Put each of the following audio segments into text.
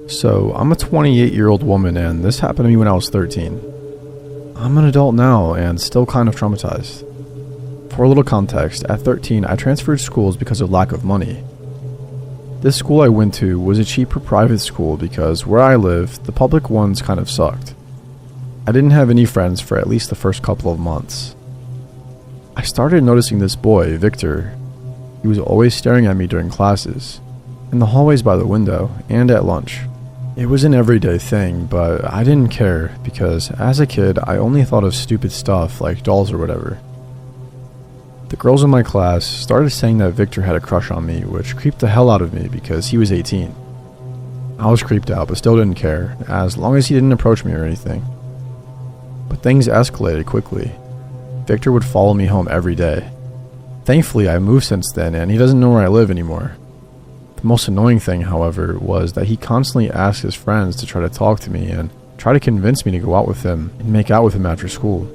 So, I'm a 28-year-old woman, and this happened to me when I was 13. I'm an adult now, and still kind of traumatized. For a little context, at 13, I transferred schools because of lack of money. This school I went to was a cheaper private school because where I lived, the public ones kind of sucked. I didn't have any friends for at least the first couple of months. I started noticing this boy, Victor. He was always staring at me during classes, in the hallways by the window, and at lunch. It was an everyday thing, but I didn't care because as a kid, I only thought of stupid stuff like dolls or whatever. The girls in my class started saying that Victor had a crush on me, which creeped the hell out of me because he was 18. I was creeped out, but still didn't care, as long as he didn't approach me or anything. But things escalated quickly. Victor would follow me home every day. Thankfully, I moved since then, and he doesn't know where I live anymore. The most annoying thing, however, was that he constantly asked his friends to try to talk to me and try to convince me to go out with him and make out with him after school.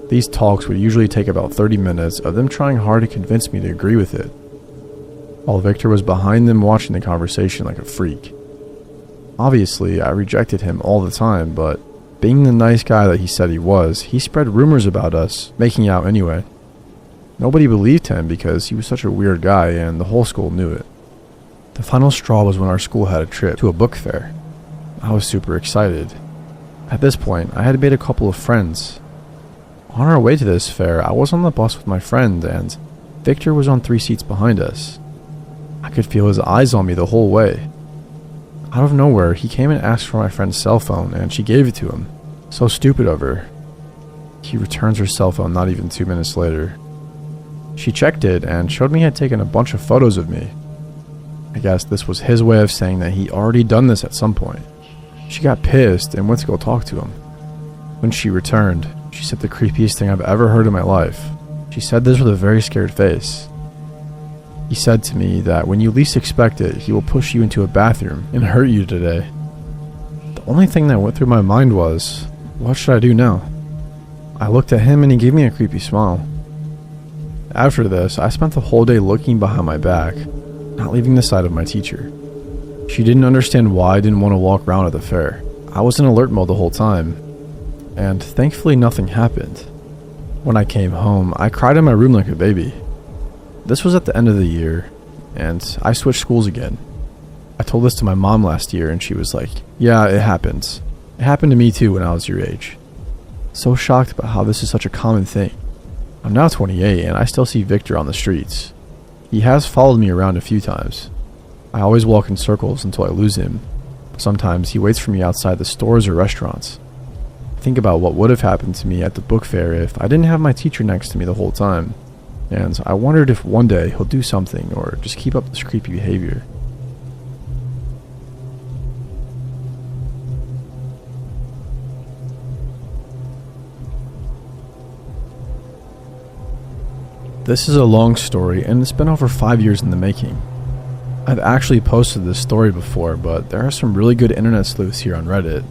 These talks would usually take about 30 minutes of them trying hard to convince me to agree with it, while Victor was behind them watching the conversation like a freak. Obviously, I rejected him all the time, but being the nice guy that he said he was, he spread rumors about us making out anyway. Nobody believed him because he was such a weird guy and the whole school knew it. The final straw was when our school had a trip to a book fair. I was super excited. At this point, I had made a couple of friends. On our way to this fair, I was on the bus with my friend and Victor was on 3 seats behind us. I could feel his eyes on me the whole way. Out of nowhere, he came and asked for my friend's cell phone and she gave it to him. So stupid of her. He returns her cell phone not even 2 minutes later. She checked it and showed me he had taken a bunch of photos of me. I guess this was his way of saying that he already done this at some point. She got pissed and went to go talk to him. When she returned, she said the creepiest thing I've ever heard in my life. She said this with a very scared face. He said to me that when you least expect it, he will push you into a bathroom and hurt you today. The only thing that went through my mind was, what should I do now? I looked at him and he gave me a creepy smile. After this, I spent the whole day looking behind my back, not leaving the side of my teacher. She didn't understand why I didn't want to walk around at the fair. I was in alert mode the whole time, and thankfully nothing happened. When I came home, I cried in my room like a baby. This was at the end of the year, and I switched schools again. I told this to my mom last year, and she was like, yeah, it happens. It happened to me too when I was your age. So shocked about how this is such a common thing. I'm now 28, and I still see Victor on the streets. He has followed me around a few times. I always walk in circles until I lose him. Sometimes he waits for me outside the stores or restaurants. Think about what would have happened to me at the book fair if I didn't have my teacher next to me the whole time. And I wondered if one day he'll do something or just keep up this creepy behavior. This is a long story and it's been over 5 years in the making. I've actually posted this story before, but there are some really good internet sleuths here on Reddit,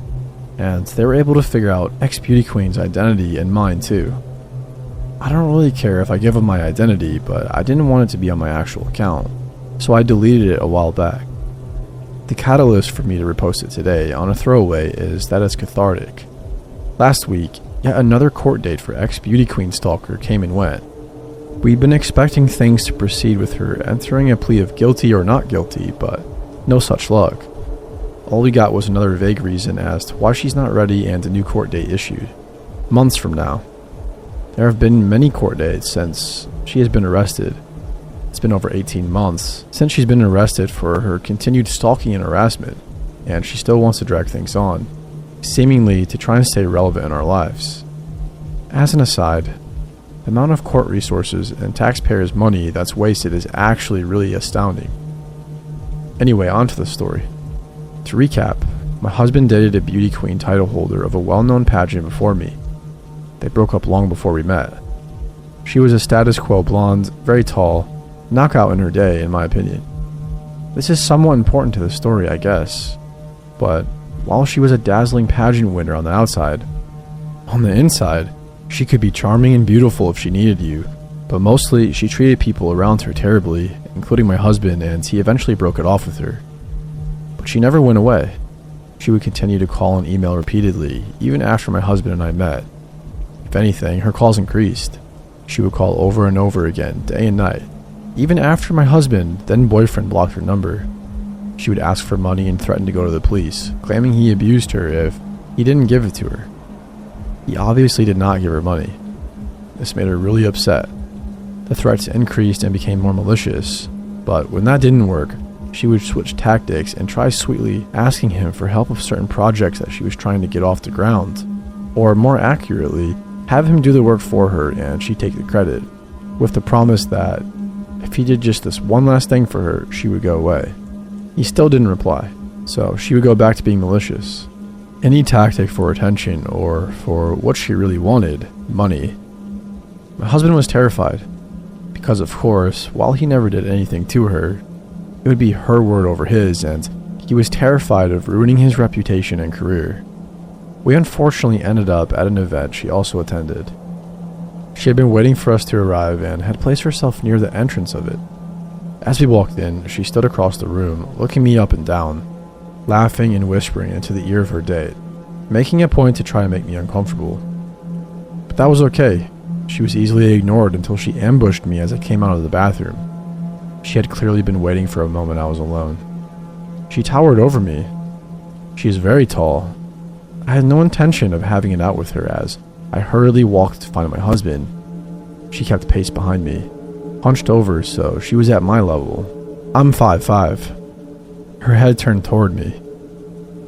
and they were able to figure out ex-beauty queen's identity and mine too. I don't really care if I give up my identity, but I didn't want it to be on my actual account, so I deleted it a while back. The catalyst for me to repost it today on a throwaway is that it's cathartic. Last week, yet another court date for ex-beauty queen stalker came and went. We'd been expecting things to proceed with her entering a plea of guilty or not guilty, but no such luck. All we got was another vague reason as to why she's not ready and a new court date issued. Months from now. There have been many court dates since she has been arrested. It's been over 18 months since she's been arrested for her continued stalking and harassment, and she still wants to drag things on, seemingly to try and stay relevant in our lives. As an aside, the amount of court resources and taxpayers' money that's wasted is actually really astounding. Anyway, on to the story. To recap, my husband dated a beauty queen title holder of a well-known pageant before me. They broke up long before we met. She was a status quo blonde, very tall, knockout in her day in my opinion. This is somewhat important to the story, I guess, but while she was a dazzling pageant winner on the outside, on the inside, she could be charming and beautiful if she needed you, but mostly she treated people around her terribly, including my husband, and he eventually broke it off with her. But but she never went away. She would continue to call and email repeatedly, even after my husband and I met. If anything, her calls increased. She would call over and over again, day and night. Even after my husband, then boyfriend, blocked her number. She would ask for money and threaten to go to the police, claiming he abused her if he didn't give it to her. He obviously did not give her money. This made her really upset. The threats increased and became more malicious, but when that didn't work, she would switch tactics and try sweetly asking him for help with certain projects that she was trying to get off the ground, or more accurately, have him do the work for her and she'd take the credit, with the promise that if he did just this one last thing for her, she would go away. He still didn't reply, so she would go back to being malicious. Any tactic for attention or for what she really wanted, money. My husband was terrified, because of course, while he never did anything to her, it would be her word over his, and he was terrified of ruining his reputation and career. We unfortunately ended up at an event she also attended. She had been waiting for us to arrive and had placed herself near the entrance of it. As we walked in, she stood across the room, looking me up and down, laughing and whispering into the ear of her date, making a point to try and make me uncomfortable. But that was okay. She was easily ignored until she ambushed me as I came out of the bathroom. She had clearly been waiting for a moment I was alone. She towered over me. She is very tall. I had no intention of having it out with her as I hurriedly walked to find my husband. She kept pace behind me, hunched over so she was at my level. I'm 5'5". Her head turned toward me.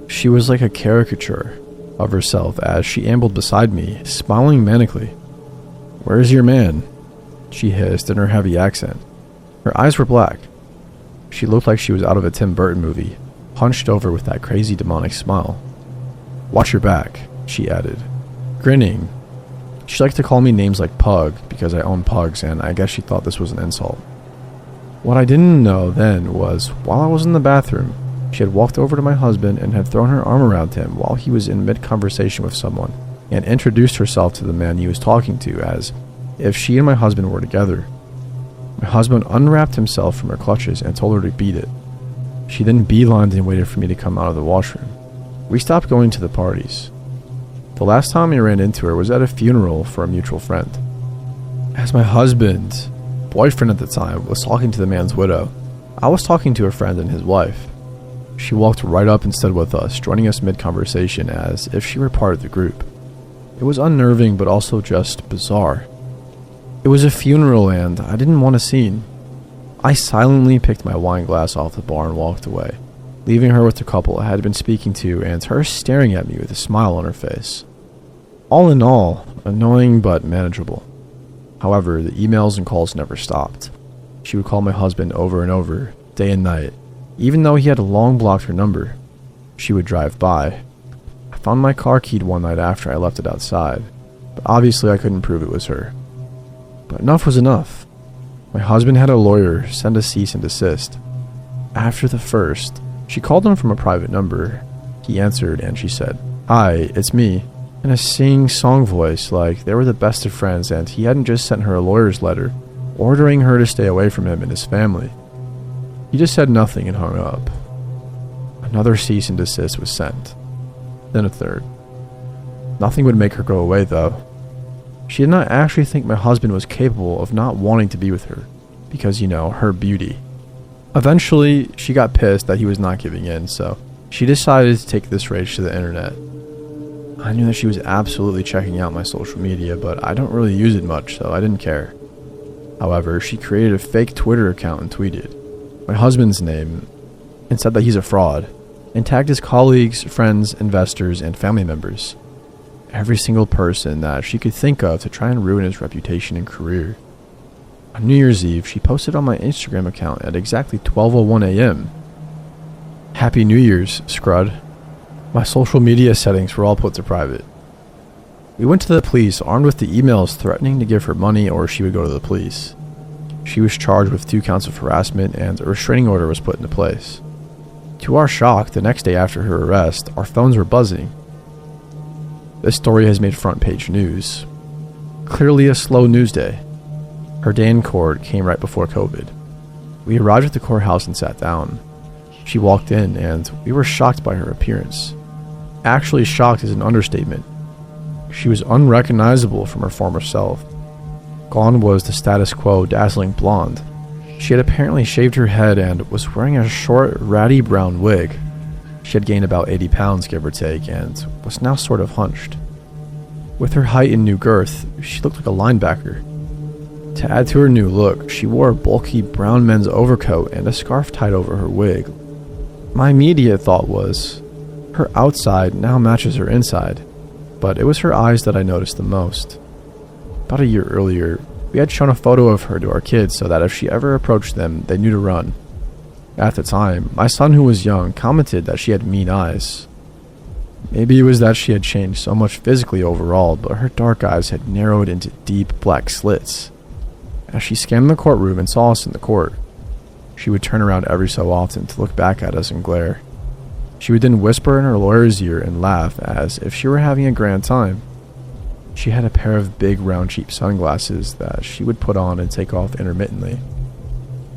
She was like a caricature of herself as she ambled beside me, smiling manically. "Where's your man?" she hissed in her heavy accent. Her eyes were black. She looked like she was out of a Tim Burton movie, hunched over with that crazy demonic smile. "Watch your back," she added, grinning. She liked to call me names like Pug because I own pugs, and I guess she thought this was an insult. What I didn't know then was, while I was in the bathroom, she had walked over to my husband and had thrown her arm around him while he was in mid-conversation with someone, and introduced herself to the man he was talking to as if she and my husband were together. My husband unwrapped himself from her clutches and told her to beat it. She then beelined and waited for me to come out of the washroom. We stopped going to the parties. The last time I ran into her was at a funeral for a mutual friend. As my husband, boyfriend at the time, was talking to the man's widow, I was talking to a friend and his wife. She walked right up and stood with us, joining us mid-conversation as if she were part of the group. It was unnerving but also just bizarre. It was a funeral and I didn't want a scene. I silently picked my wine glass off the bar and walked away, leaving her with the couple I had been speaking to and her staring at me with a smile on her face. All in all, annoying but manageable. However, the emails and calls never stopped. She would call my husband over and over, day and night, even though he had long blocked her number. She would drive by. I found my car keyed one night after I left it outside, but obviously I couldn't prove it was her. But enough was enough. My husband had a lawyer send a cease and desist. After the first, she called him from a private number. He answered and she said, "Hi, it's me," in a sing-song voice like they were the best of friends and he hadn't just sent her a lawyer's letter ordering her to stay away from him and his family. He just said nothing and hung up. Another cease and desist was sent. Then a third. Nothing would make her go away though. She did not actually think my husband was capable of not wanting to be with her, because, her beauty. Eventually, she got pissed that he was not giving in, so she decided to take this rage to the internet. I knew that she was absolutely checking out my social media, but I don't really use it much, so I didn't care. However, she created a fake Twitter account and tweeted my husband's name and said that he's a fraud, and tagged his colleagues, friends, investors, and family members. Every single person that she could think of to try and ruin his reputation and career. On New Year's Eve, she posted on my Instagram account at exactly 12:01 a.m. "Happy New Year's, Scrud." My social media settings were all put to private. We went to the police armed with the emails threatening to give her money or she would go to the police. She was charged with 2 counts of harassment and a restraining order was put into place. To our shock, the next day after her arrest, our phones were buzzing. This story has made front page news. Clearly a slow news day. Her day in court came right before COVID. We arrived at the courthouse and sat down. She walked in, and we were shocked by her appearance. Actually, shocked is an understatement. She was unrecognizable from her former self. Gone was the status quo dazzling blonde. She had apparently shaved her head and was wearing a short, ratty brown wig. She had gained about 80 pounds, give or take, and was now sort of hunched. With her height and new girth, she looked like a linebacker. To add to her new look, she wore a bulky brown men's overcoat and a scarf tied over her wig. My immediate thought was, her outside now matches her inside, but it was her eyes that I noticed the most. About a year earlier, we had shown a photo of her to our kids so that if she ever approached them, they knew to run. At the time, my son, who was young, commented that she had mean eyes. Maybe it was that she had changed so much physically overall, but her dark eyes had narrowed into deep black slits. As she scanned the courtroom and saw us in the court, she would turn around every so often to look back at us and glare. She would then whisper in her lawyer's ear and laugh as if she were having a grand time. She had a pair of big round cheap sunglasses that she would put on and take off intermittently.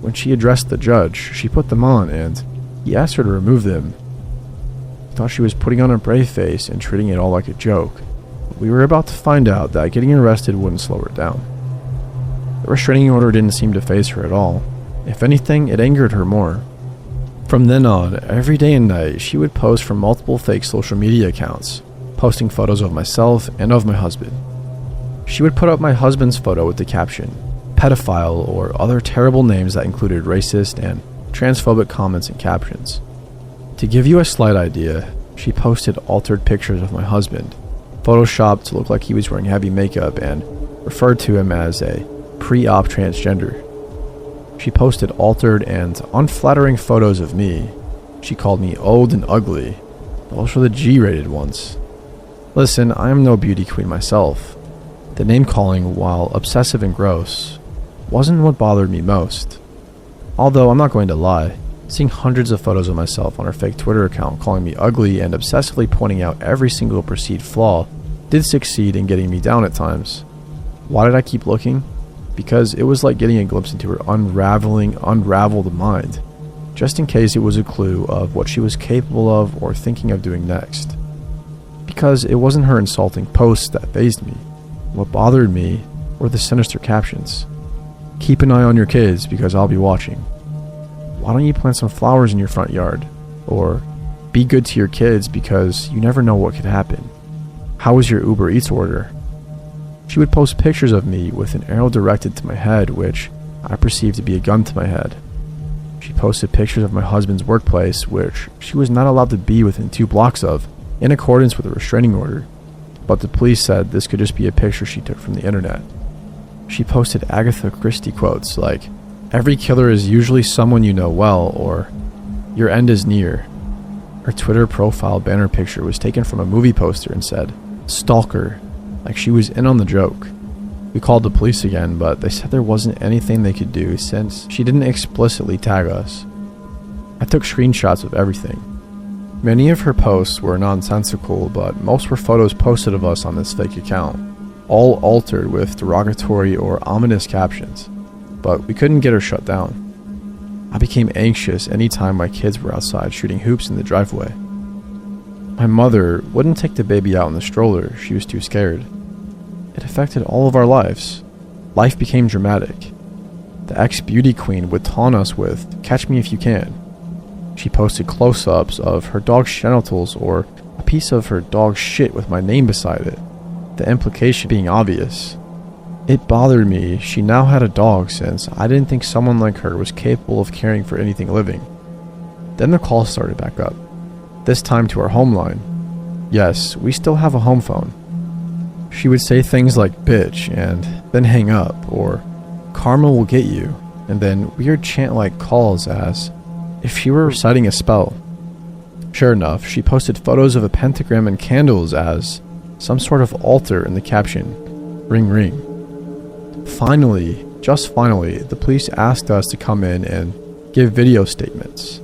When she addressed the judge, she put them on and he asked her to remove them. He thought she was putting on a brave face and treating it all like a joke. We were about to find out that getting arrested wouldn't slow her down. The restraining order didn't seem to faze her at all. If anything, it angered her more. From then on, every day and night, she would post from multiple fake social media accounts, posting photos of myself and of my husband. She would put up my husband's photo with the caption, pedophile, or other terrible names that included racist and transphobic comments and captions. To give you a slight idea, she posted altered pictures of my husband, photoshopped to look like he was wearing heavy makeup, and referred to him as a pre-op transgender. She posted altered and unflattering photos of me. She called me old and ugly. Those were the G-rated ones. Listen, I am no beauty queen myself. The name calling, while obsessive and gross, wasn't what bothered me most. Although I'm not going to lie, seeing hundreds of photos of myself on her fake Twitter account calling me ugly and obsessively pointing out every single perceived flaw did succeed in getting me down at times. Why did I keep looking? Because it was like getting a glimpse into her unraveled mind, just in case it was a clue of what she was capable of or thinking of doing next. Because it wasn't her insulting posts that fazed me. What bothered me were the sinister captions. Keep an eye on your kids because I'll be watching. Why don't you plant some flowers in your front yard? Or be good to your kids because you never know what could happen. How was your Uber Eats order? She would post pictures of me with an arrow directed to my head, which I perceived to be a gun to my head. She posted pictures of my husband's workplace, which she was not allowed to be within 2 blocks of, in accordance with a restraining order, but the police said this could just be a picture she took from the internet. She posted Agatha Christie quotes like, "Every killer is usually someone you know well," or "Your end is near." Her Twitter profile banner picture was taken from a movie poster and said, "Stalker," like she was in on the joke. We called the police again, but they said there wasn't anything they could do since she didn't explicitly tag us. I took screenshots of everything. Many of her posts were nonsensical, but most were photos posted of us on this fake account, all altered with derogatory or ominous captions, but we couldn't get her shut down. I became anxious anytime my kids were outside shooting hoops in the driveway. My mother wouldn't take the baby out in the stroller, she was too scared. It affected all of our lives. Life became dramatic. The ex-beauty queen would taunt us with, "Catch me if you can." She posted close-ups of her dog's genitals or a piece of her dog's shit with my name beside it, the implication being obvious. It bothered me she now had a dog since I didn't think someone like her was capable of caring for anything living. Then the calls started back up, this time to our home line. Yes, we still have a home phone. She would say things like "bitch" and then hang up, or "karma will get you," and then weird chant-like calls as if she were reciting a spell. Sure enough, she posted photos of a pentagram and candles as some sort of altar in the caption, "Ring ring." Finally, just finally, the police asked us to come in and give video statements.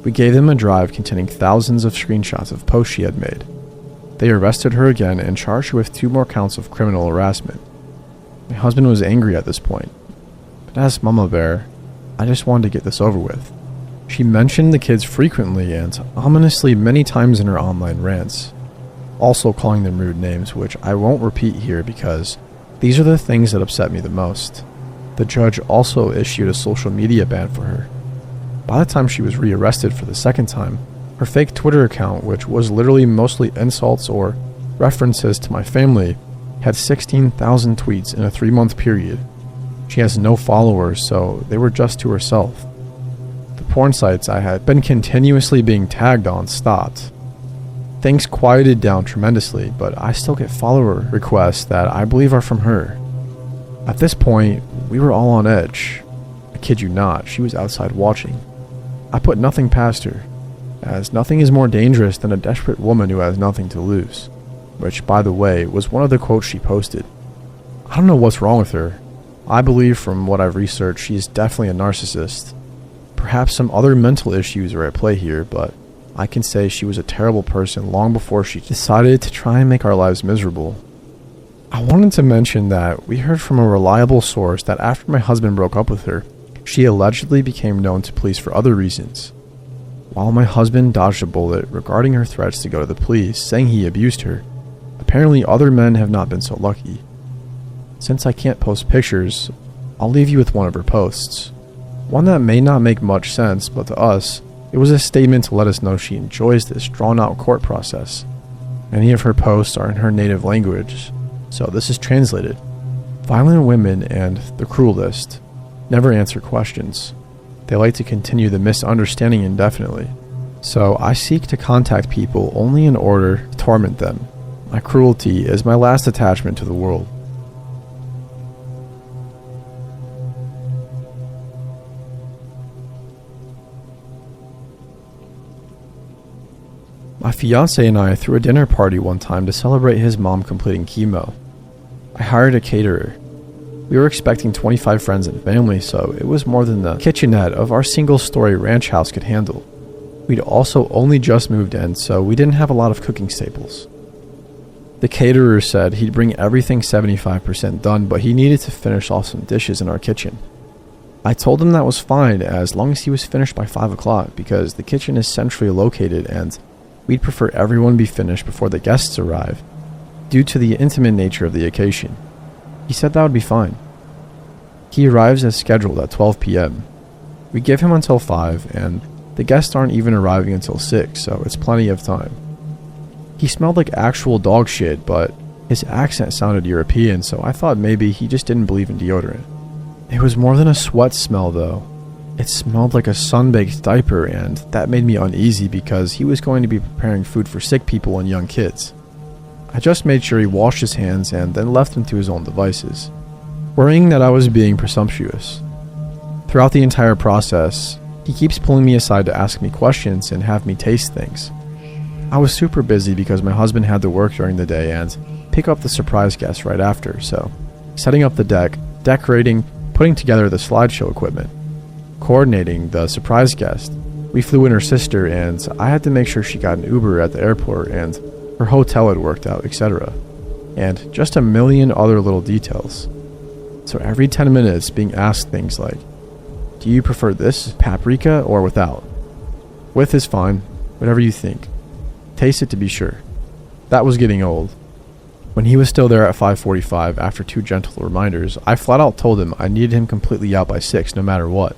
We gave them a drive containing thousands of screenshots of posts she had made. They arrested her again and charged her with 2 more counts of criminal harassment. My husband was angry at this point, but as Mama Bear, I just wanted to get this over with. She mentioned the kids frequently and ominously many times in her online rants, also calling them rude names, which I won't repeat here because these are the things that upset me the most. The judge also issued a social media ban for her. By the time she was rearrested for the second time, her fake Twitter account, which was literally mostly insults or references to my family, had 16,000 tweets in a 3-month period. She has no followers, so they were just to herself. The porn sites I had been continuously being tagged on stopped. Things quieted down tremendously, but I still get follower requests that I believe are from her. At this point, we were all on edge. I kid you not, she was outside watching. I put nothing past her, as nothing is more dangerous than a desperate woman who has nothing to lose, which, by the way, was one of the quotes she posted. I don't know what's wrong with her. I believe from what I've researched, she is definitely a narcissist. Perhaps some other mental issues are at play here, but I can say she was a terrible person long before she decided to try and make our lives miserable. I wanted to mention that we heard from a reliable source that after my husband broke up with her, she allegedly became known to police for other reasons. While my husband dodged a bullet regarding her threats to go to the police, saying he abused her, apparently other men have not been so lucky. Since I can't post pictures, I'll leave you with one of her posts. One that may not make much sense, but to us, it was a statement to let us know she enjoys this drawn-out court process. Many of her posts are in her native language, so this is translated. Violent women and the cruelest never answer questions. They like to continue the misunderstanding indefinitely. So I seek to contact people only in order to torment them. My cruelty is my last attachment to the world. My fiance and I threw a dinner party one time to celebrate his mom completing chemo. I hired a caterer. We were expecting 25 friends and family, so it was more than the kitchenette of our single-story ranch house could handle. We'd also only just moved in, so we didn't have a lot of cooking staples. The caterer said he'd bring everything 75% done, but he needed to finish off some dishes in our kitchen. I told him that was fine as long as he was finished by 5 o'clock because the kitchen is centrally located and we'd prefer everyone be finished before the guests arrive, due to the intimate nature of the occasion. He said that would be fine. He arrives as scheduled at 12 p.m. We give him until 5, and the guests aren't even arriving until 6, so it's plenty of time. He smelled like actual dog shit, but his accent sounded European, so I thought maybe he just didn't believe in deodorant. It was more than a sweat smell, though. It smelled like a sun-baked diaper, and that made me uneasy because he was going to be preparing food for sick people and young kids. I just made sure he washed his hands and then left him to his own devices, worrying that I was being presumptuous. Throughout the entire process, he keeps pulling me aside to ask me questions and have me taste things. I was super busy because my husband had to work during the day and pick up the surprise guest right after, so setting up the deck, decorating, putting together the slideshow equipment, coordinating the surprise guest. We flew in her sister and I had to make sure she got an Uber at the airport and her hotel had worked out, etc. And just a million other little details. So every 10 minutes being asked things like, do you prefer this paprika or without? With is fine, whatever you think. Taste it to be sure. That was getting old. When he was still there at 5:45 after 2 gentle reminders, I flat out told him I needed him completely out by 6 no matter what.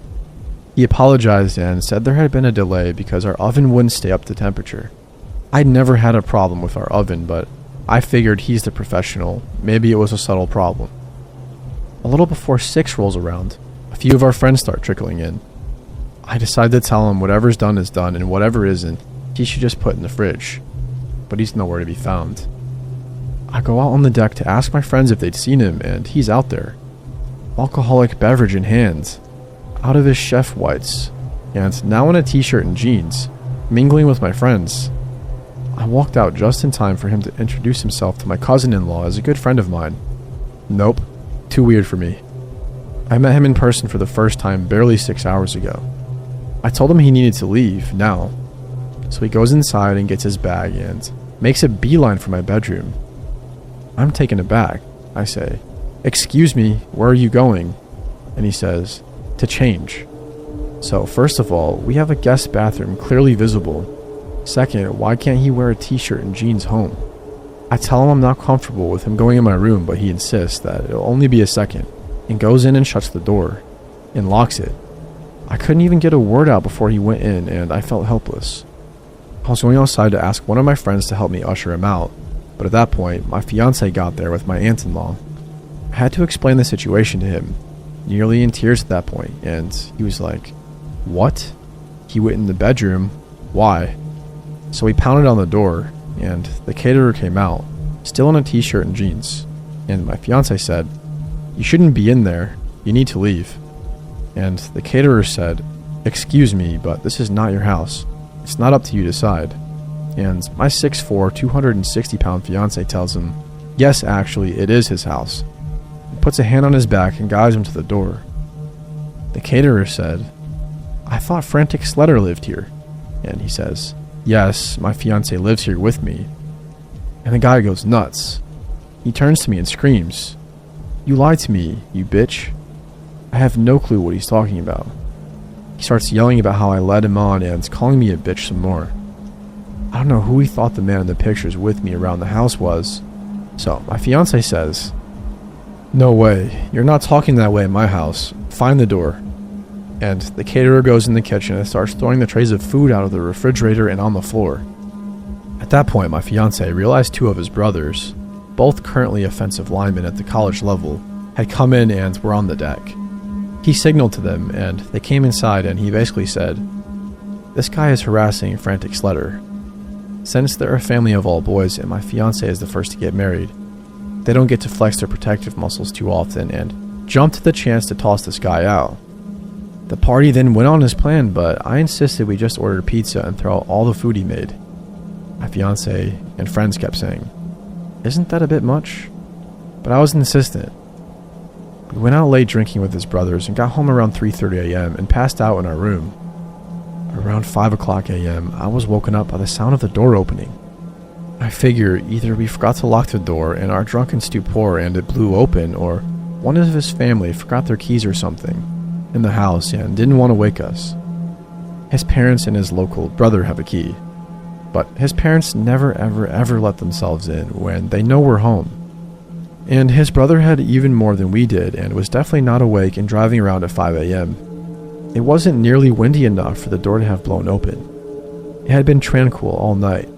He apologized and said there had been a delay because our oven wouldn't stay up to temperature. I'd never had a problem with our oven, but I figured he's the professional. Maybe it was a subtle problem. A little before 6 rolls around, a few of our friends start trickling in. I decide to tell him whatever's done is done and whatever isn't, he should just put in the fridge. But he's nowhere to be found. I go out on the deck to ask my friends if they'd seen him, and he's out there. Alcoholic beverage in hand, out of his chef whites, and now in a t-shirt and jeans, mingling with my friends. I walked out just in time for him to introduce himself to my cousin-in-law as a good friend of mine. Nope, too weird for me. I met him in person for the first time barely 6 hours ago. I told him he needed to leave, now. So he goes inside and gets his bag and makes a beeline for my bedroom. I'm taken aback. I say, "Excuse me, where are you going?" And he says, "To change." So first of all, we have a guest bathroom clearly visible. Second, why can't he wear a t-shirt and jeans home? I tell him I'm not comfortable with him going in my room, but he insists that it'll only be a second, and goes in and shuts the door, and locks it. I couldn't even get a word out before he went in, and I felt helpless. I was going outside to ask one of my friends to help me usher him out, but at that point, my fiancé got there with my aunt-in-law. I had to explain the situation to him, nearly in tears at that point, and he was like, "What? He went in the bedroom? Why?" So we pounded on the door, and the caterer came out, still in a t-shirt and jeans, and my fiancé said, "You shouldn't be in there, you need to leave." And the caterer said, "Excuse me, but this is not your house. It's not up to you to decide." And my 6'4", 260-pound fiancé tells him, "Yes, actually, it is his house." He puts a hand on his back and guides him to the door. The caterer said, "I thought Frantic Sletter lived here." And he says, "Yes, my fiancé lives here with me." And the guy goes nuts. He turns to me and screams, "You lied to me, you bitch." I have no clue what he's talking about. He starts yelling about how I led him on and calling me a bitch some more. I don't know who he thought the man in the pictures with me around the house was. So my fiancé says, "No way, you're not talking that way in my house. Find the door." And the caterer goes in the kitchen and starts throwing the trays of food out of the refrigerator and on the floor. At that point, my fiancé realized two of his brothers, both currently offensive linemen at the college level, had come in and were on the deck. He signaled to them, and they came inside, and he basically said, "This guy is harassing Frantic Sletter." Since they're a family of all boys and my fiancé is the first to get married, they don't get to flex their protective muscles too often and jumped at the chance to toss this guy out. The party then went on as planned, but I insisted we just order pizza and throw out all the food he made. My fiancé and friends kept saying, "Isn't that a bit much?" But I was insistent. We went out late drinking with his brothers and got home around 3:30 a.m. and passed out in our room. Around 5 o'clock a.m., I was woken up by the sound of the door opening. I figure either we forgot to lock the door in our drunken stupor and it blew open, or one of his family forgot their keys or something in the house and didn't want to wake us. His parents and his local brother have a key, but his parents never ever let themselves in when they know we're home. And his brother had even more than we did and was definitely not awake and driving around at 5 a.m. It wasn't nearly windy enough for the door to have blown open. It had been tranquil all night.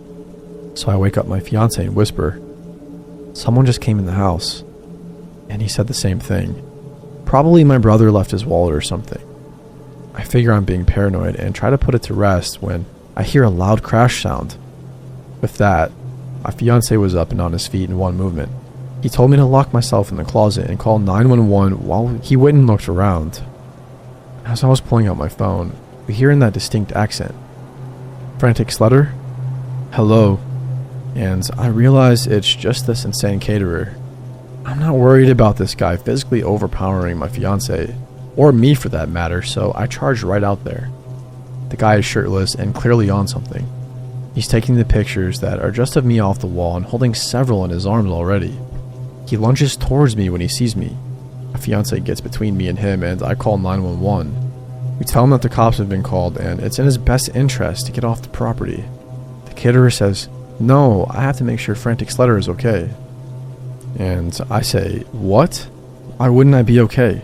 So I wake up my fiancé and whisper, "Someone just came in the house." And he said the same thing. Probably my brother left his wallet or something. I figure I'm being paranoid and try to put it to rest when I hear a loud crash sound. With that, my fiancé was up and on his feet in one movement. He told me to lock myself in the closet and call 911 while he went and looked around. As I was pulling out my phone, we hear in that distinct accent, "Frantic Sletter? Hello." And I realize it's just this insane caterer. I'm not worried about this guy physically overpowering my fiancé, or me for that matter, so I charge right out there. The guy is shirtless and clearly on something. He's taking the pictures that are just of me off the wall and holding several in his arms already. He lunges towards me when he sees me. My fiancé gets between me and him, and I call 911. We tell him that the cops have been called, and it's in his best interest to get off the property. The caterer says, "No, I have to make sure Frantic Sletter is okay." And I say, "What? Why wouldn't I be okay?"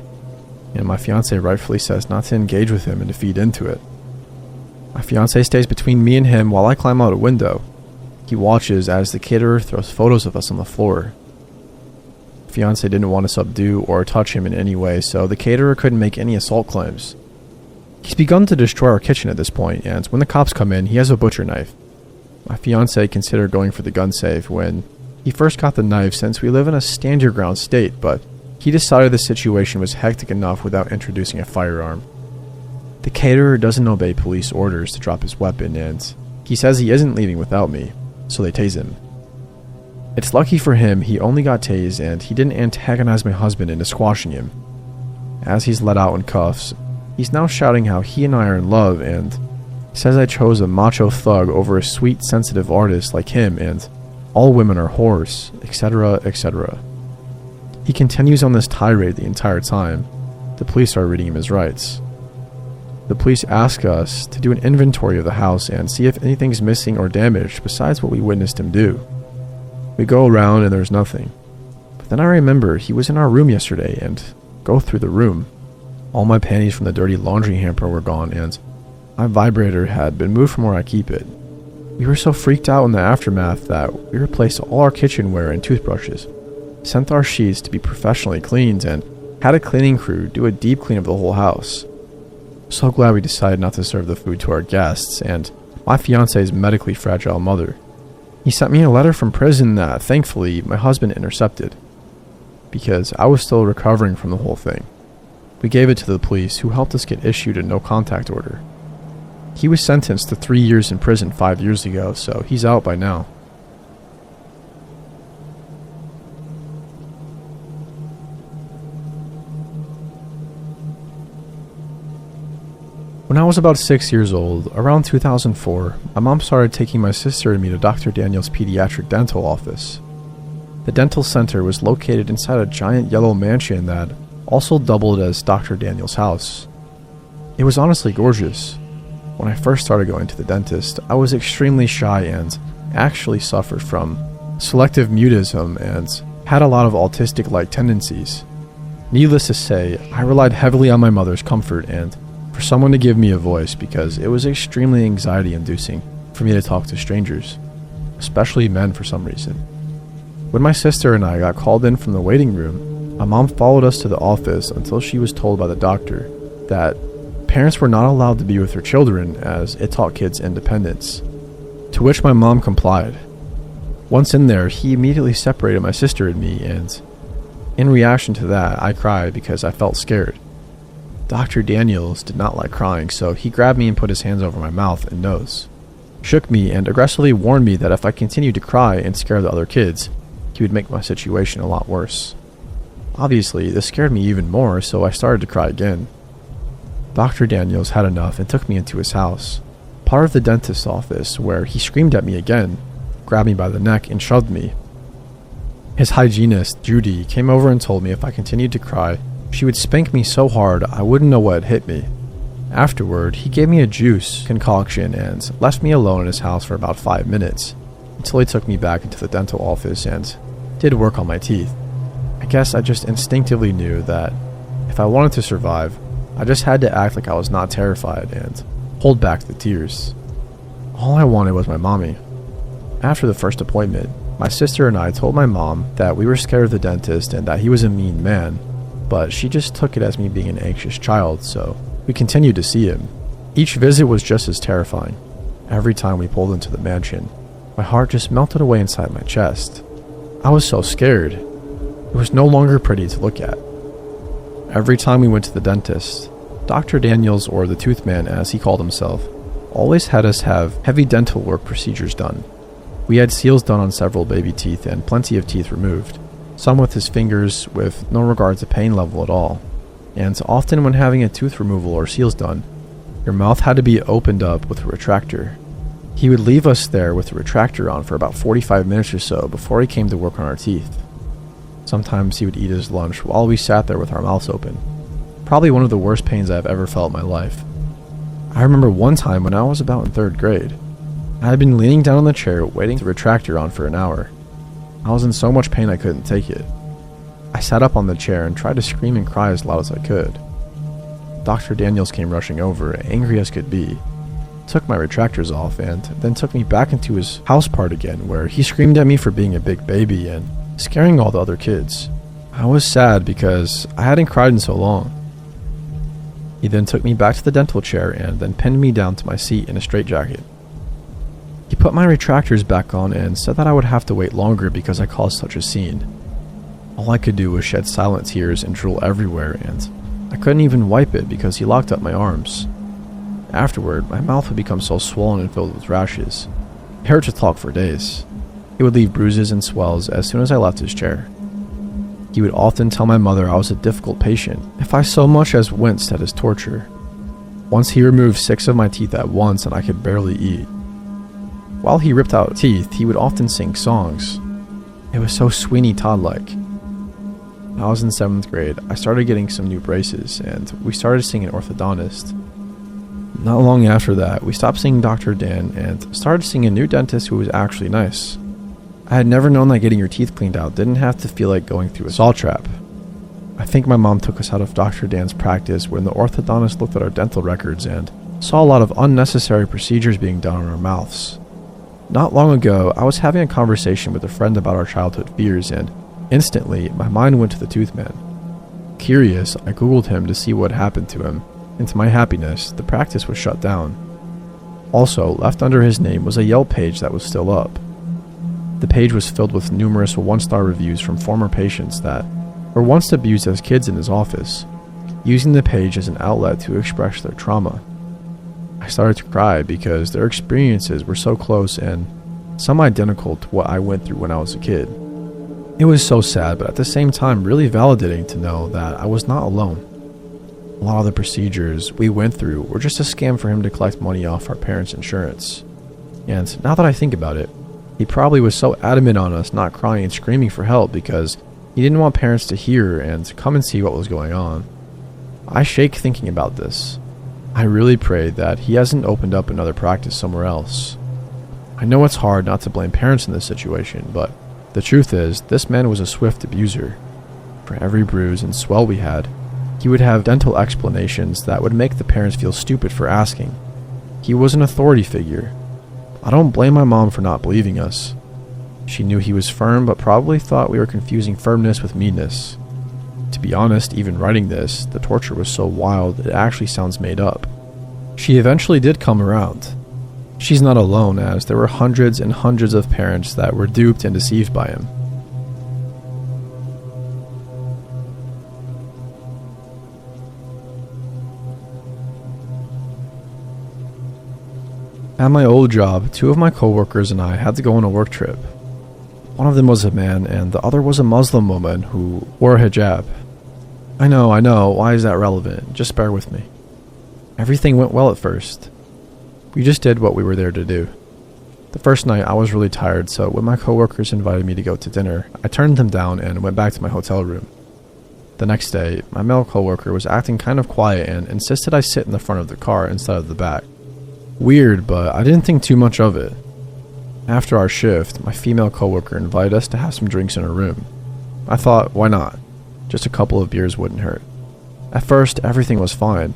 And my fiancé rightfully says not to engage with him and to feed into it. My fiancé stays between me and him while I climb out a window. He watches as the caterer throws photos of us on the floor. Fiancé didn't want to subdue or touch him in any way, so the caterer couldn't make any assault claims. He's begun to destroy our kitchen at this point, and when the cops come in, he has a butcher knife. My fiancé considered going for the gun safe when he first got the knife, since we live in a stand your ground state, but he decided the situation was hectic enough without introducing a firearm. The caterer doesn't obey police orders to drop his weapon, and he says he isn't leaving without me, so they tase him. It's lucky for him he only got tased and he didn't antagonize my husband into squashing him. As he's let out in cuffs, he's now shouting how he and I are in love and says I chose a macho thug over a sweet, sensitive artist like him and all women are whores, etc., etc. He continues on this tirade the entire time. The police are reading him his rights. The police ask us to do an inventory of the house and see if anything's missing or damaged besides what we witnessed him do. We go around and there's nothing. But then I remember he was in our room yesterday and go through the room. All my panties from the dirty laundry hamper were gone and my vibrator had been moved from where I keep it. We were so freaked out in the aftermath that we replaced all our kitchenware and toothbrushes, sent our sheets to be professionally cleaned, and had a cleaning crew do a deep clean of the whole house. So glad we decided not to serve the food to our guests and my fiance's medically fragile mother. He sent me a letter from prison that, thankfully, my husband intercepted, because I was still recovering from the whole thing. We gave it to the police, who helped us get issued a no-contact order. He was sentenced to 3 years in prison 5 years ago, so he's out by now. When I was about 6 years old, around 2004, my mom started taking my sister and me to Dr. Daniel's pediatric dental office. The dental center was located inside a giant yellow mansion that also doubled as Dr. Daniel's house. It was honestly gorgeous. When I first started going to the dentist, I was extremely shy and actually suffered from selective mutism and had a lot of autistic-like tendencies. Needless to say, I relied heavily on my mother's comfort and for someone to give me a voice because it was extremely anxiety-inducing for me to talk to strangers, especially men for some reason. When my sister and I got called in from the waiting room, my mom followed us to the office until she was told by the doctor that parents were not allowed to be with their children as it taught kids independence, to which my mom complied. Once in there, he immediately separated my sister and me, and in reaction to that, I cried because I felt scared. Dr. Daniels did not like crying, so he grabbed me and put his hands over my mouth and nose, shook me, and aggressively warned me that if I continued to cry and scare the other kids, he would make my situation a lot worse. Obviously, this scared me even more, so I started to cry again. Dr. Daniels had enough and took me into his house, part of the dentist's office, where he screamed at me again, grabbed me by the neck, and shoved me. His hygienist, Judy, came over and told me if I continued to cry, she would spank me so hard I wouldn't know what had hit me. Afterward, he gave me a juice concoction and left me alone in his house for about 5 minutes, until he took me back into the dental office and did work on my teeth. I guess I just instinctively knew that if I wanted to survive, I just had to act like I was not terrified and hold back the tears. All I wanted was my mommy. After the first appointment, my sister and I told my mom that we were scared of the dentist and that he was a mean man, but she just took it as me being an anxious child, so we continued to see him. Each visit was just as terrifying. Every time we pulled into the mansion, my heart just melted away inside my chest. I was so scared. It was no longer pretty to look at. Every time we went to the dentist, Dr. Daniels, or the tooth man as he called himself, always had us have heavy dental work procedures done. We had seals done on several baby teeth and plenty of teeth removed, some with his fingers with no regard to pain level at all. And often when having a tooth removal or seals done, your mouth had to be opened up with a retractor. He would leave us there with the retractor on for about 45 minutes or so before he came to work on our teeth. Sometimes he would eat his lunch while we sat there with our mouths open. Probably one of the worst pains I've ever felt in my life. I remember one time when I was about in 3rd grade. I had been leaning down on the chair waiting the retractor on for an hour. I was in so much pain I couldn't take it. I sat up on the chair and tried to scream and cry as loud as I could. Dr. Daniels came rushing over, angry as could be, took my retractors off, and then took me back into his house part again, where he screamed at me for being a big baby and scaring all the other kids. I was sad because I hadn't cried in so long. He then took me back to the dental chair and then pinned me down to my seat in a straitjacket. He put my retractors back on and said that I would have to wait longer because I caused such a scene. All I could do was shed silent tears and drool everywhere, and I couldn't even wipe it because he locked up my arms. Afterward, my mouth would become so swollen and filled with rashes. It hurt to talk for days. It would leave bruises and swells as soon as I left his chair. He would often tell my mother I was a difficult patient if I so much as winced at his torture. Once he removed 6 of my teeth at once and I could barely eat. While he ripped out teeth, he would often sing songs. It was so Sweeney Todd-like. When I was in 7th grade, I started getting some new braces, and we started seeing an orthodontist. Not long after that, we stopped seeing Dr. Dan and started seeing a new dentist who was actually nice. I had never known that getting your teeth cleaned out didn't have to feel like going through a saw trap. I think my mom took us out of Dr. Dan's practice when the orthodontist looked at our dental records and saw a lot of unnecessary procedures being done on our mouths. Not long ago, I was having a conversation with a friend about our childhood fears, and instantly, my mind went to the tooth man. Curious, I googled him to see what happened to him, and to my happiness, the practice was shut down. Also, left under his name was a Yelp page that was still up. The page was filled with numerous one-star reviews from former patients that were once abused as kids in his office, using the page as an outlet to express their trauma. I started to cry because their experiences were so close and some identical to what I went through when I was a kid. It was so sad, but at the same time really validating to know that I was not alone. A lot of the procedures we went through were just a scam for him to collect money off our parents' insurance. And now that I think about it, he probably was so adamant on us not crying and screaming for help because he didn't want parents to hear and come and see what was going on. I shake thinking about this. I really pray that he hasn't opened up another practice somewhere else. I know it's hard not to blame parents in this situation, but the truth is, this man was a swift abuser. For every bruise and swell we had, he would have dental explanations that would make the parents feel stupid for asking. He was an authority figure. I don't blame my mom for not believing us. She knew he was firm, but probably thought we were confusing firmness with meanness. To be honest, even writing this, the torture was so wild it actually sounds made up. She eventually did come around. She's not alone, as there were hundreds and hundreds of parents that were duped and deceived by him. At my old job, 2 of my coworkers and I had to go on a work trip. One of them was a man, and the other was a Muslim woman who wore a hijab. I know, why is that relevant? Just bear with me. Everything went well at first. We just did what we were there to do. The first night I was really tired, so when my coworkers invited me to go to dinner, I turned them down and went back to my hotel room. The next day, my male coworker was acting kind of quiet and insisted I sit in the front of the car instead of the back. Weird, but I didn't think too much of it. After our shift, my female coworker invited us to have some drinks in her room. I thought, why not? Just a couple of beers wouldn't hurt. At first, everything was fine.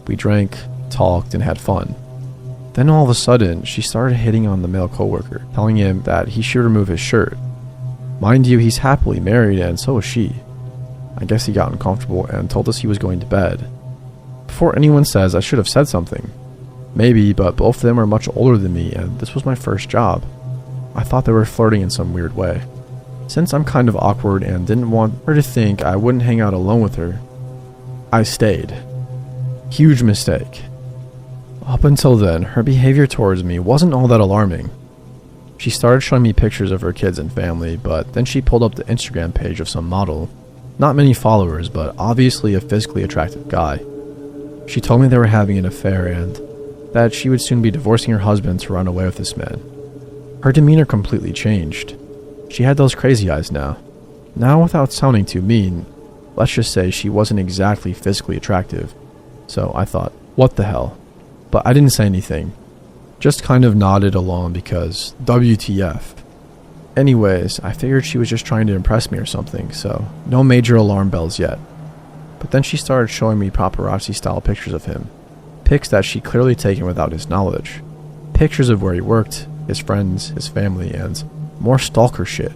We drank, talked, and had fun. Then all of a sudden, she started hitting on the male coworker, telling him that he should remove his shirt. Mind you, he's happily married and so is she. I guess he got uncomfortable and told us he was going to bed. Before anyone says I should have said something. Maybe, but both of them are much older than me and this was my first job. I thought they were flirting in some weird way. Since I'm kind of awkward and didn't want her to think I wouldn't hang out alone with her, I stayed. Huge mistake. Up until then, her behavior towards me wasn't all that alarming. She started showing me pictures of her kids and family, but then she pulled up the Instagram page of some model. Not many followers, but obviously a physically attractive guy. She told me they were having an affair and that she would soon be divorcing her husband to run away with this man. Her demeanor completely changed. She had those crazy eyes now. Now, without sounding too mean, let's just say she wasn't exactly physically attractive. So I thought, what the hell? But I didn't say anything. Just kind of nodded along because WTF. Anyways, I figured she was just trying to impress me or something, so no major alarm bells yet. But then she started showing me paparazzi-style pictures of him. Pics that she'd clearly taken without his knowledge. Pictures of where he worked, his friends, his family, and more stalker shit.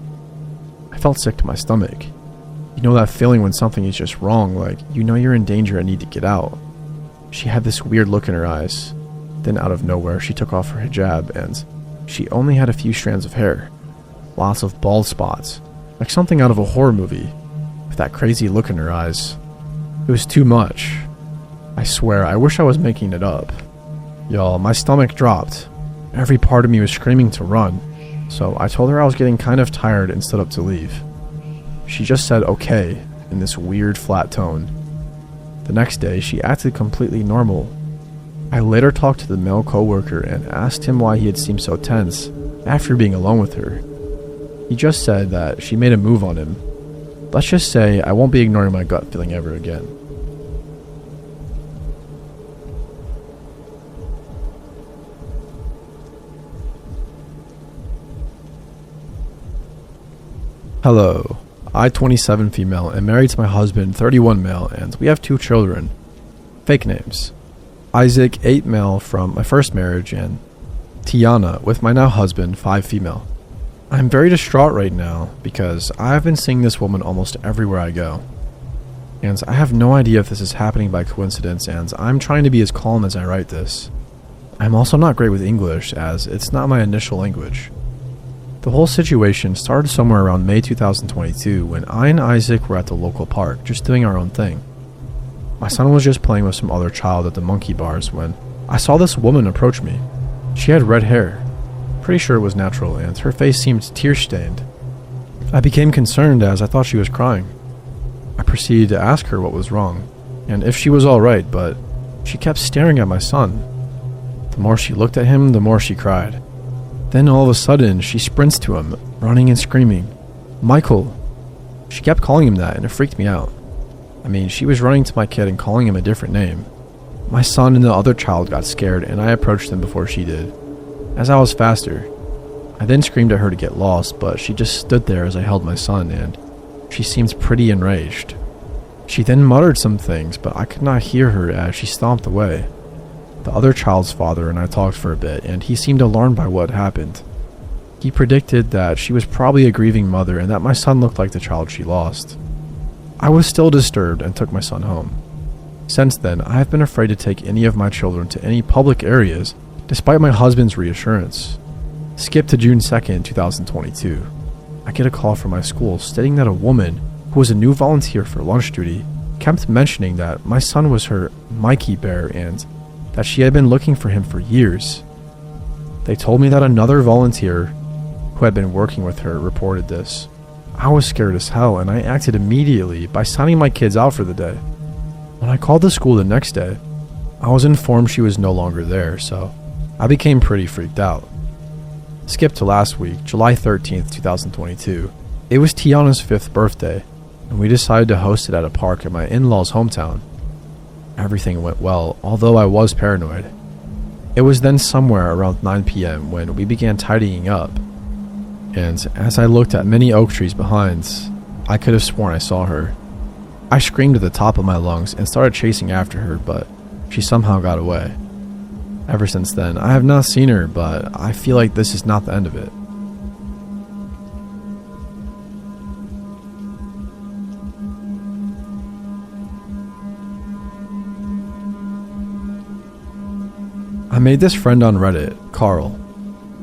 I felt sick to my stomach. You know that feeling when something is just wrong, like you know you're in danger and need to get out. She had this weird look in her eyes. Then out of nowhere, she took off her hijab and she only had a few strands of hair. Lots of bald spots, like something out of a horror movie, with that crazy look in her eyes. It was too much. I swear, I wish I was making it up. Y'all, my stomach dropped. Every part of me was screaming to run, so I told her I was getting kind of tired and stood up to leave. She just said okay in this weird flat tone. The next day, she acted completely normal. I later talked to the male coworker and asked him why he had seemed so tense after being alone with her. He just said that she made a move on him. Let's just say I won't be ignoring my gut feeling ever again. Hello. I, 27 female, am married to my husband, 31 male, and we have 2 children. Fake names. Isaac, 8 male from my first marriage, and Tiana, with my now husband, 5 female. I'm very distraught right now because I've been seeing this woman almost everywhere I go. And I have no idea if this is happening by coincidence, and I'm trying to be as calm as I write this. I'm also not great with English, as it's not my initial language. The whole situation started somewhere around May 2022 when I and Isaac were at the local park, just doing our own thing. My son was just playing with some other child at the monkey bars when I saw this woman approach me. She had red hair. Pretty sure it was natural, and her face seemed tear-stained. I became concerned as I thought she was crying. I proceeded to ask her what was wrong, and if she was alright, but she kept staring at my son. The more she looked at him, the more she cried. Then all of a sudden, she sprints to him, running and screaming, "Michael!" She kept calling him that, and it freaked me out. I mean, she was running to my kid and calling him a different name. My son and the other child got scared, and I approached them before she did, as I was faster. I then screamed at her to get lost, but she just stood there as I held my son, and she seemed pretty enraged. She then muttered some things, but I could not hear her as she stomped away. The other child's father and I talked for a bit, and he seemed alarmed by what happened. He predicted that she was probably a grieving mother and that my son looked like the child she lost. I was still disturbed and took my son home. Since then, I have been afraid to take any of my children to any public areas, despite my husband's reassurance. Skip to June 2nd, 2022. I get a call from my school stating that a woman, who was a new volunteer for lunch duty, kept mentioning that my son was her Mikey Bear and that she had been looking for him for years. They told me that another volunteer who had been working with her reported this. I was scared as hell, and I acted immediately by signing my kids out for the day. When I called the school the next day, I was informed she was no longer there, so I became pretty freaked out. Skip to last week, July 13th, 2022. It was Tiana's 5th birthday, and we decided to host it at a park in my in-laws' hometown. Everything went well, although I was paranoid. It was then somewhere around 9 p.m. when we began tidying up, and as I looked at many oak trees behind, I could have sworn I saw her. I screamed at the top of my lungs and started chasing after her, but she somehow got away. Ever since then, I have not seen her, but I feel like this is not the end of it. I made this friend on Reddit, Carl.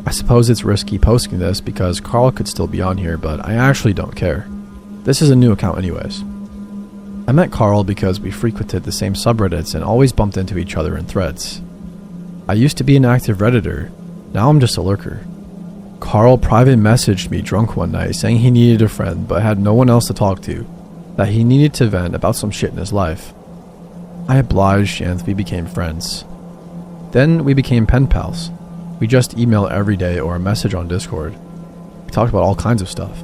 I suppose it's risky posting this because Carl could still be on here, but I actually don't care. This is a new account anyways. I met Carl because we frequented the same subreddits and always bumped into each other in threads. I used to be an active Redditor, now I'm just a lurker. Carl private messaged me drunk one night saying he needed a friend but had no one else to talk to, that he needed to vent about some shit in his life. I obliged and we became friends. Then we became pen pals. We just email every day or message on Discord. We talked about all kinds of stuff.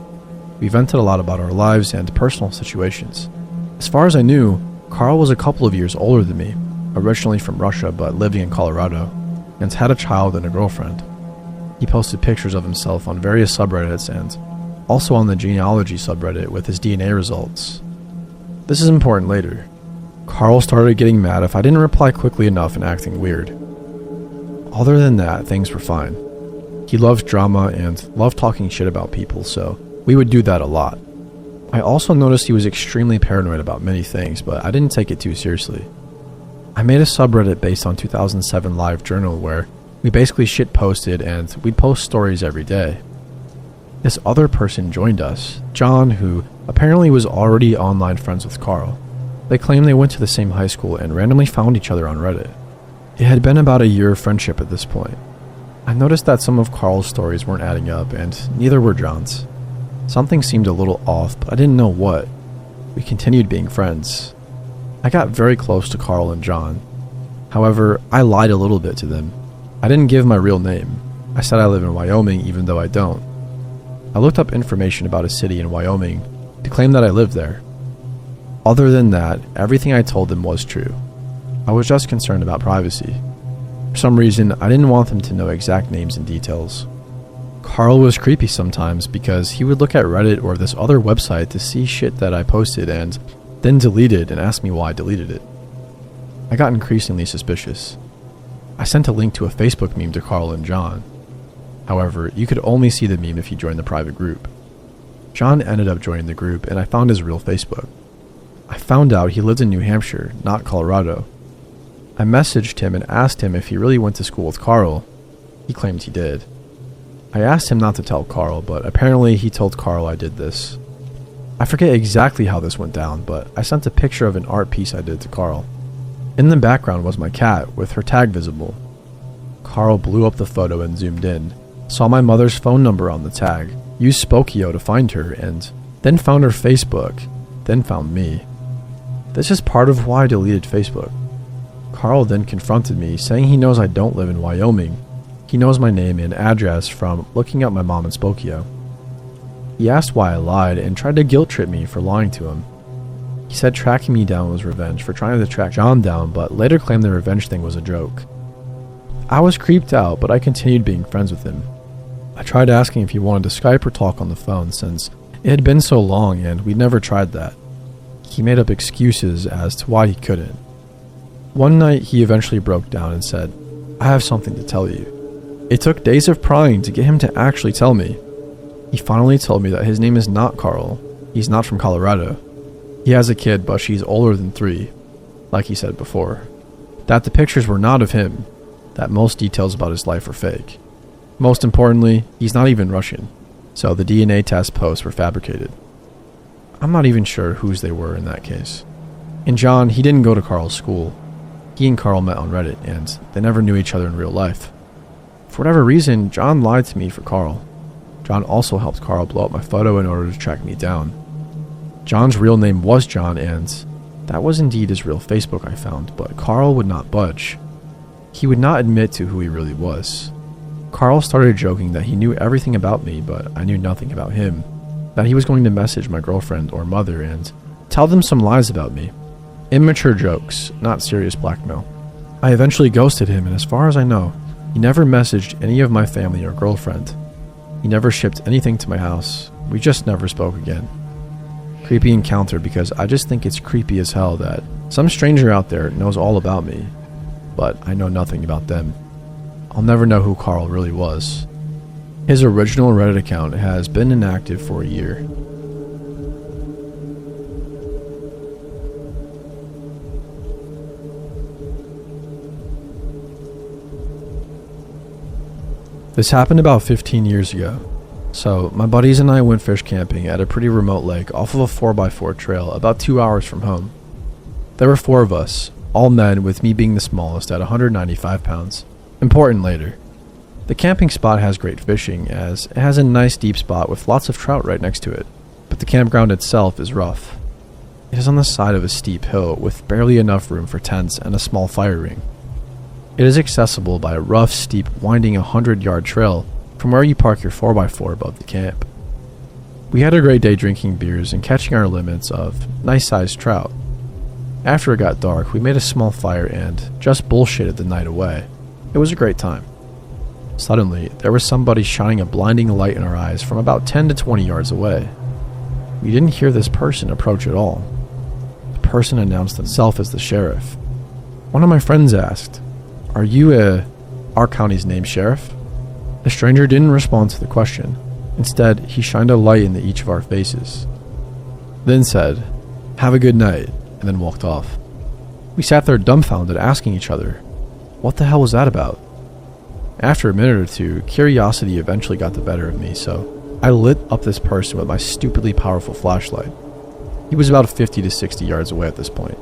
We vented a lot about our lives and personal situations. As far as I knew, Carl was a couple of years older than me, originally from Russia but living in Colorado, and had a child and a girlfriend. He posted pictures of himself on various subreddits and also on the genealogy subreddit with his DNA results. This is important later. Carl started getting mad if I didn't reply quickly enough and acting weird. Other than that, things were fine. He loved drama and loved talking shit about people, so we would do that a lot. I also noticed he was extremely paranoid about many things, but I didn't take it too seriously. I made a subreddit based on 2007 Live Journal where we basically shit posted and we'd post stories every day. This other person joined us, John, who apparently was already online friends with Carl. They claimed they went to the same high school and randomly found each other on Reddit. It had been about a year of friendship at this point. I noticed that some of Carl's stories weren't adding up, and neither were John's. Something seemed a little off, but I didn't know what. We continued being friends. I got very close to Carl and John. However, I lied a little bit to them. I didn't give my real name. I said I live in Wyoming even though I don't. I looked up information about a city in Wyoming to claim that I lived there. Other than that, everything I told them was true. I was just concerned about privacy. For some reason, I didn't want them to know exact names and details. Carl was creepy sometimes because he would look at Reddit or this other website to see shit that I posted and then delete it and ask me why I deleted it. I got increasingly suspicious. I sent a link to a Facebook meme to Carl and John. However, you could only see the meme if you joined the private group. John ended up joining the group and I found his real Facebook. I found out he lived in New Hampshire, not Colorado. I messaged him and asked him if he really went to school with Carl. He claimed he did. I asked him not to tell Carl, but apparently he told Carl I did this. I forget exactly how this went down, but I sent a picture of an art piece I did to Carl. In the background was my cat, with her tag visible. Carl blew up the photo and zoomed in, saw my mother's phone number on the tag, used Spokeo to find her, and then found her Facebook, then found me. This is part of why I deleted Facebook. Carl then confronted me, saying he knows I don't live in Wyoming. He knows my name and address from looking up my mom in Spokeo. He asked why I lied and tried to guilt trip me for lying to him. He said tracking me down was revenge for trying to track John down, but later claimed the revenge thing was a joke. I was creeped out, but I continued being friends with him. I tried asking if he wanted to Skype or talk on the phone since it had been so long and we'd never tried that. He made up excuses as to why he couldn't. One night he eventually broke down and said, "I have something to tell you." It took days of prying to get him to actually tell me. He finally told me that his name is not Carl. He's not from Colorado. He has a kid, but she's older than 3, like he said before. That the pictures were not of him, that most details about his life were fake. Most importantly, he's not even Russian, so the DNA test posts were fabricated. I'm not even sure whose they were in that case. And John, he didn't go to Carl's school. He and Carl met on Reddit, and they never knew each other in real life. For whatever reason, John lied to me for Carl. John also helped Carl blow up my photo in order to track me down. John's real name was John, and that was indeed his real Facebook I found, but Carl would not budge. He would not admit to who he really was. Carl started joking that he knew everything about me, but I knew nothing about him, that he was going to message my girlfriend or mother and tell them some lies about me. Immature jokes, not serious blackmail. I eventually ghosted him, and as far as I know, he never messaged any of my family or girlfriend. He never shipped anything to my house. We just never spoke again. Creepy encounter because I just think it's creepy as hell that some stranger out there knows all about me, but I know nothing about them. I'll never know who Carl really was. His original Reddit account has been inactive for a year. This happened about 15 years ago. So, my buddies and I went fish camping at a pretty remote lake off of a 4x4 trail about 2 hours from home. There were 4 of us, all men, with me being the smallest at 195 pounds. Important later. The camping spot has great fishing as it has a nice deep spot with lots of trout right next to it, but the campground itself is rough. It is on the side of a steep hill with barely enough room for tents and a small fire ring. It is accessible by a rough, steep, winding 100-yard trail from where you park your 4x4 above the camp. We had a great day drinking beers and catching our limits of nice-sized trout. After it got dark, we made a small fire and just bullshitted the night away. It was a great time. Suddenly, there was somebody shining a blinding light in our eyes from about 10 to 20 yards away. We didn't hear this person approach at all. The person announced himself as the sheriff. One of my friends asked, "Are you our county's named sheriff?" The stranger didn't respond to the question. Instead, he shined a light into each of our faces. Then said, "Have a good night," and then walked off. We sat there dumbfounded, asking each other, what the hell was that about? After a minute or two, curiosity eventually got the better of me, so I lit up this person with my stupidly powerful flashlight. He was about 50 to 60 yards away at this point,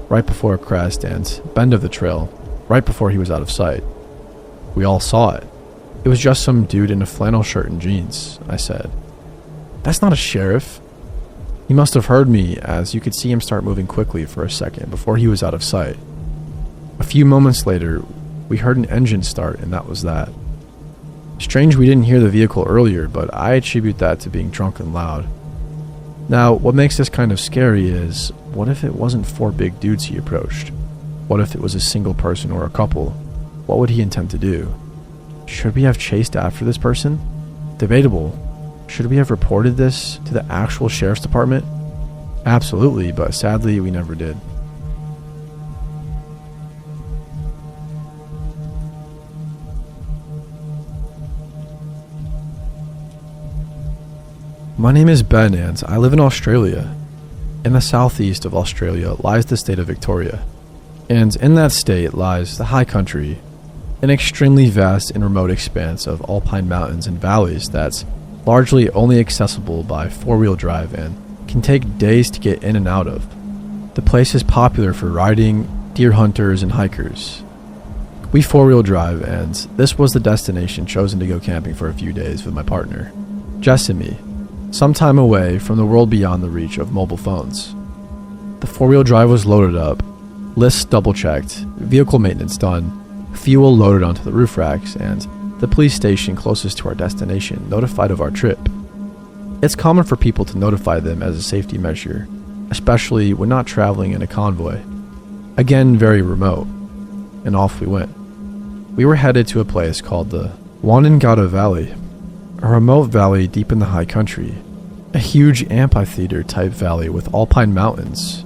right before a crest and bend of the trail, right before he was out of sight. We all saw it. It was just some dude in a flannel shirt and jeans, I said. "That's not a sheriff." He must have heard me, as you could see him start moving quickly for a second before he was out of sight. A few moments later, we heard an engine start, and that was that. Strange we didn't hear the vehicle earlier, but I attribute that to being drunk and loud. Now, what makes this kind of scary is, what if it wasn't 4 big dudes he approached? What if it was a single person or a couple? What would he intend to do? Should we have chased after this person? Debatable. Should we have reported this to the actual sheriff's department? Absolutely, but sadly we never did. My name is Ben and I live in Australia. In the southeast of Australia lies the state of Victoria. And in that state lies the high country, an extremely vast and remote expanse of alpine mountains and valleys that's largely only accessible by four-wheel drive and can take days to get in and out of. The place is popular for riding, deer hunters, and hikers. We four-wheel drive, and this was the destination chosen to go camping for a few days with my partner, Jess and me, some time away from the world beyond the reach of mobile phones. The four-wheel drive was loaded up, lists double-checked, vehicle maintenance done, fuel loaded onto the roof racks, and the police station closest to our destination notified of our trip. It's common for people to notify them as a safety measure, especially when not traveling in a convoy. Again, very remote. And off we went. We were headed to a place called the Wanangata Valley, a remote valley deep in the high country, a huge amphitheater type valley with alpine mountains,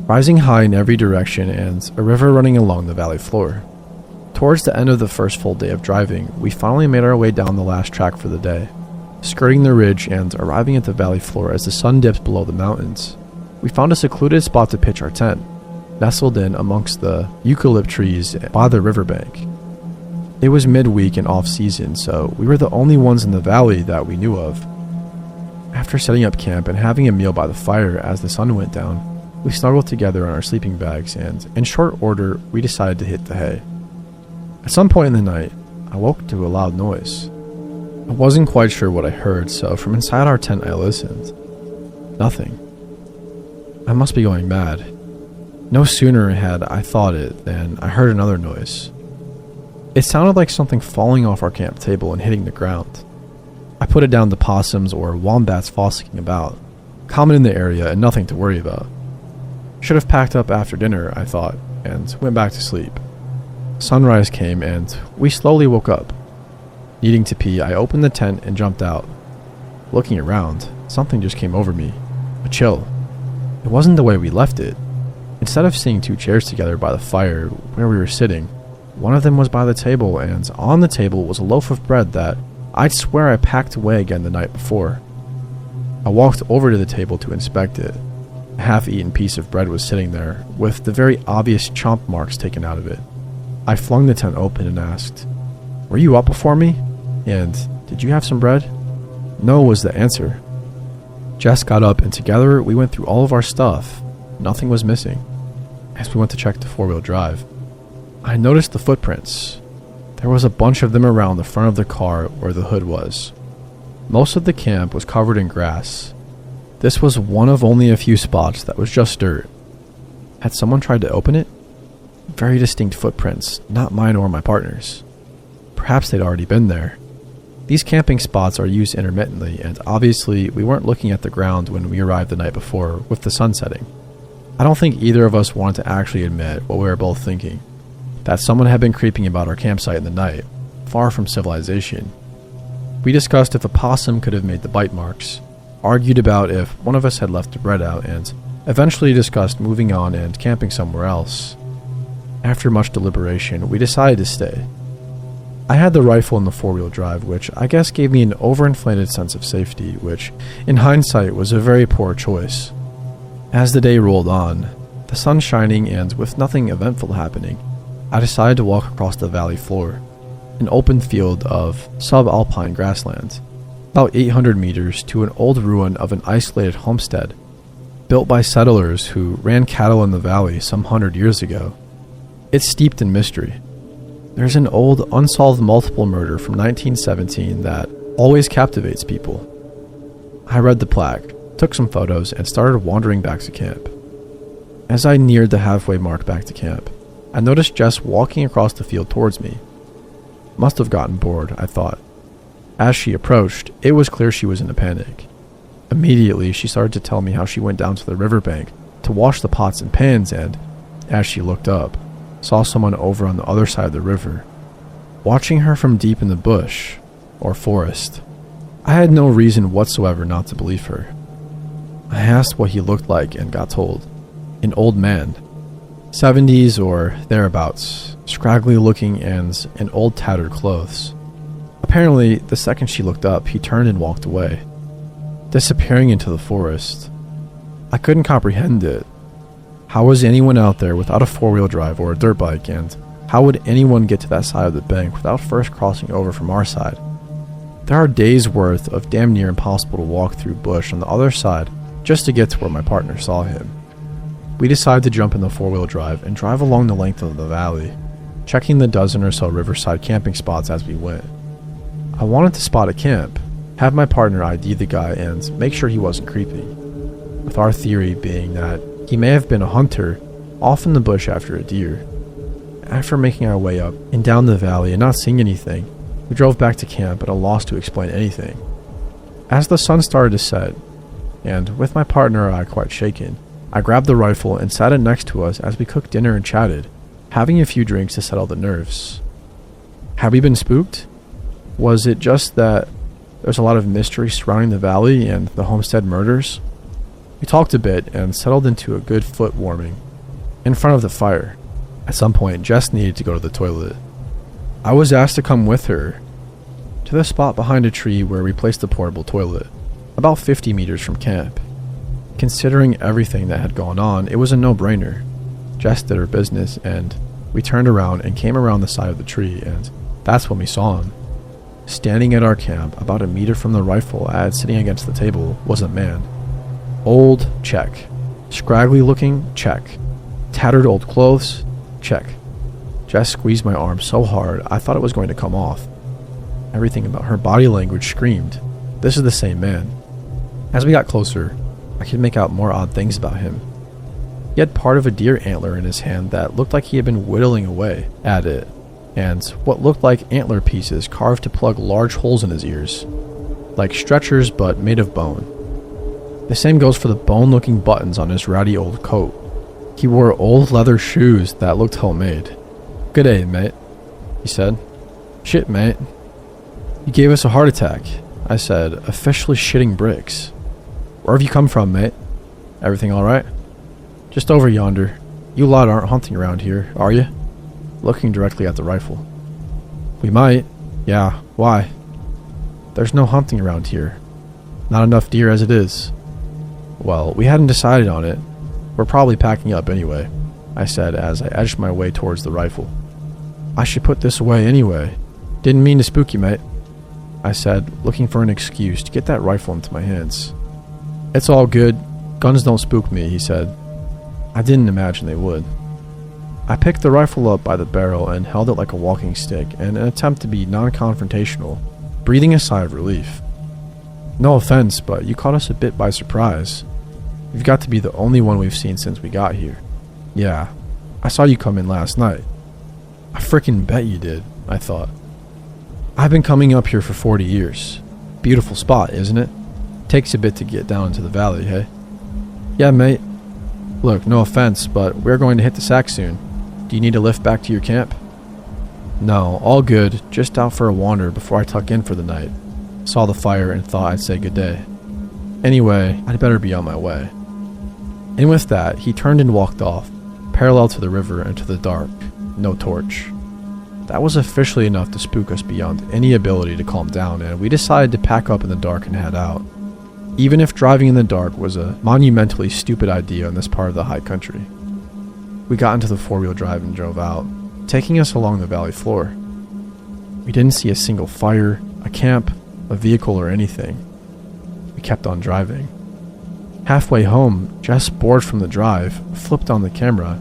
rising high in every direction and a river running along the valley floor. Towards the end of the first full day of driving, we finally made our way down the last track for the day, skirting the ridge and arriving at the valley floor as the sun dipped below the mountains. We found a secluded spot to pitch our tent, nestled in amongst the eucalypt trees by the riverbank. It was midweek and off-season, so we were the only ones in the valley that we knew of. After setting up camp and having a meal by the fire as the sun went down, we snuggled together on our sleeping bags and, in short order, we decided to hit the hay. At some point in the night, I woke to a loud noise. I wasn't quite sure what I heard, so from inside our tent I listened. Nothing. I must be going mad. No sooner had I thought it than I heard another noise. It sounded like something falling off our camp table and hitting the ground. I put it down to possums or wombats frolicking about, common in the area and nothing to worry about. Should have packed up after dinner, I thought, and went back to sleep. Sunrise came and we slowly woke up. Needing to pee, I opened the tent and jumped out. Looking around, something just came over me. A chill. It wasn't the way we left it. Instead of seeing two chairs together by the fire where we were sitting, one of them was by the table, and on the table was a loaf of bread that I'd swear I packed away again the night before. I walked over to the table to inspect it. A half-eaten piece of bread was sitting there, with the very obvious chomp marks taken out of it. I flung the tent open and asked, "Were you up before me? And did you have some bread?" "No," was the answer. Jess got up, and together we went through all of our stuff. Nothing was missing. As we went to check the four-wheel drive, I noticed the footprints. There was a bunch of them around the front of the car where the hood was. Most of the camp was covered in grass. This was one of only a few spots that was just dirt. Had someone tried to open it? Very distinct footprints, not mine or my partner's. Perhaps they'd already been there. These camping spots are used intermittently, and obviously we weren't looking at the ground when we arrived the night before with the sun setting. I don't think either of us wanted to actually admit what we were both thinking, that someone had been creeping about our campsite in the night, far from civilization. We discussed if a possum could have made the bite marks, argued about if one of us had left the bread out, and eventually discussed moving on and camping somewhere else. After much deliberation, we decided to stay. I had the rifle in the four-wheel drive, which I guess gave me an overinflated sense of safety, which, in hindsight, was a very poor choice. As the day rolled on, the sun shining and with nothing eventful happening, I decided to walk across the valley floor, an open field of subalpine grassland, about 800 meters to an old ruin of an isolated homestead, built by settlers who ran cattle in the valley some 100 years ago. It's steeped in mystery. There's an old unsolved multiple murder from 1917 that always captivates people. I read the plaque, took some photos, and started wandering back to camp. As I neared the halfway mark back to camp, I noticed Jess walking across the field towards me. Must have gotten bored, I thought. As she approached, it was clear she was in a panic. Immediately, she started to tell me how she went down to the riverbank to wash the pots and pans and, as she looked up, saw someone over on the other side of the river, watching her from deep in the bush, or forest. I had no reason whatsoever not to believe her. I asked what he looked like and got told. An old man. 70s or thereabouts, scraggly looking and in old tattered clothes. Apparently, the second she looked up, he turned and walked away, disappearing into the forest. I couldn't comprehend it. How was anyone out there without a four-wheel drive or a dirt bike, and how would anyone get to that side of the bank without first crossing over from our side? There are days worth of damn near impossible to walk through bush on the other side just to get to where my partner saw him. We decided to jump in the four-wheel drive and drive along the length of the valley, checking the dozen or so riverside camping spots as we went. I wanted to spot a camp, have my partner ID the guy, and make sure he wasn't creepy, with our theory being that he may have been a hunter off in the bush after a deer. After making our way up and down the valley and not seeing anything, we drove back to camp at a loss to explain anything. As the sun started to set, and with my partner and I quite shaken, I grabbed the rifle and sat it next to us as we cooked dinner and chatted, having a few drinks to settle the nerves. Had we been spooked? Was it just that there's a lot of mystery surrounding the valley and the Homestead murders? We talked a bit and settled into a good foot warming in front of the fire. At some point, Jess needed to go to the toilet. I was asked to come with her to the spot behind a tree where we placed the portable toilet, about 50 meters from camp. Considering everything that had gone on, it was a no-brainer. Jess did her business, and we turned around and came around the side of the tree, and that's when we saw him. Standing at our camp, about a meter from the rifle I had sitting against the table, was a man. Old, check. Scraggly looking, check. Tattered old clothes, check. Jess squeezed my arm so hard I thought it was going to come off. Everything about her body language screamed, this is the same man. As we got closer, I could make out more odd things about him. He had part of a deer antler in his hand that looked like he had been whittling away at it, and what looked like antler pieces carved to plug large holes in his ears, like stretchers but made of bone. The same goes for the bone-looking buttons on his ratty old coat. He wore old leather shoes that looked homemade. "G'day, mate," he said. "Shit, mate. You gave us a heart attack," I said, officially shitting bricks. "Where have you come from, mate? Everything alright?" "Just over yonder. You lot aren't hunting around here, are you?" Looking directly at the rifle. "We might. Yeah, why?" "There's no hunting around here. Not enough deer as it is." "Well, we hadn't decided on it. We're probably packing up anyway," I said as I edged my way towards the rifle. "I should put this away anyway. Didn't mean to spook you, mate," I said, looking for an excuse to get that rifle into my hands. "It's all good. Guns don't spook me," he said. I didn't imagine they would. I picked the rifle up by the barrel and held it like a walking stick in an attempt to be non-confrontational, breathing a sigh of relief. "No offense, but you caught us a bit by surprise. You've got to be the only one we've seen since we got here." "Yeah, I saw you come in last night." "I frickin' bet you did," I thought. "I've been coming up here for 40 years. Beautiful spot, isn't it? Takes a bit to get down into the valley, hey?" "Yeah, mate. Look, no offense, but we're going to hit the sack soon. Do you need a lift back to your camp?" "No, all good. Just out for a wander before I tuck in for the night. Saw the fire and thought I'd say good day. Anyway, I'd better be on my way." And with that, he turned and walked off, parallel to the river into the dark, no torch. That was officially enough to spook us beyond any ability to calm down, and we decided to pack up in the dark and head out. Even if driving in the dark was a monumentally stupid idea in this part of the high country. We got into the four-wheel drive and drove out, taking us along the valley floor. We didn't see a single fire, a camp, a vehicle, or anything. We kept on driving. Halfway home, Jess, bored from the drive, flipped on the camera.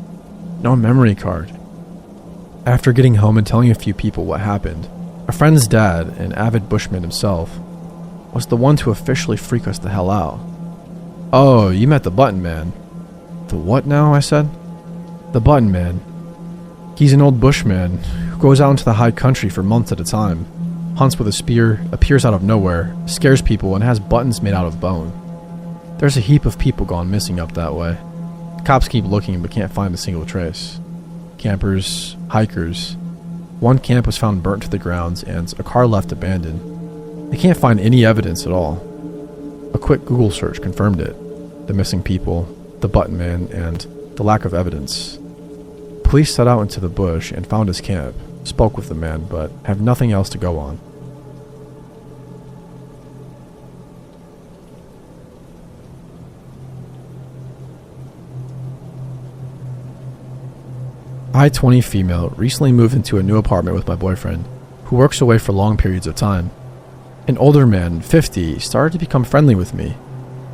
No memory card. After getting home and telling a few people what happened, a friend's dad, an avid bushman himself, was the one to officially freak us the hell out. "Oh, you met the Button Man." "The what now?" I said. "The Button Man. He's an old bushman who goes out into the high country for months at a time, hunts with a spear, appears out of nowhere, scares people, and has buttons made out of bone. There's a heap of people gone missing up that way. Cops keep looking but can't find a single trace. Campers, hikers. One camp was found burnt to the ground and a car left abandoned. They can't find any evidence at all. A quick Google search confirmed it. The missing people, the button man, and the lack of evidence. Police set out into the bush and found his camp, spoke with the man, but have nothing else to go on. I, 20 female, recently moved into a new apartment with my boyfriend, who works away for long periods of time. An older man, 50, started to become friendly with me,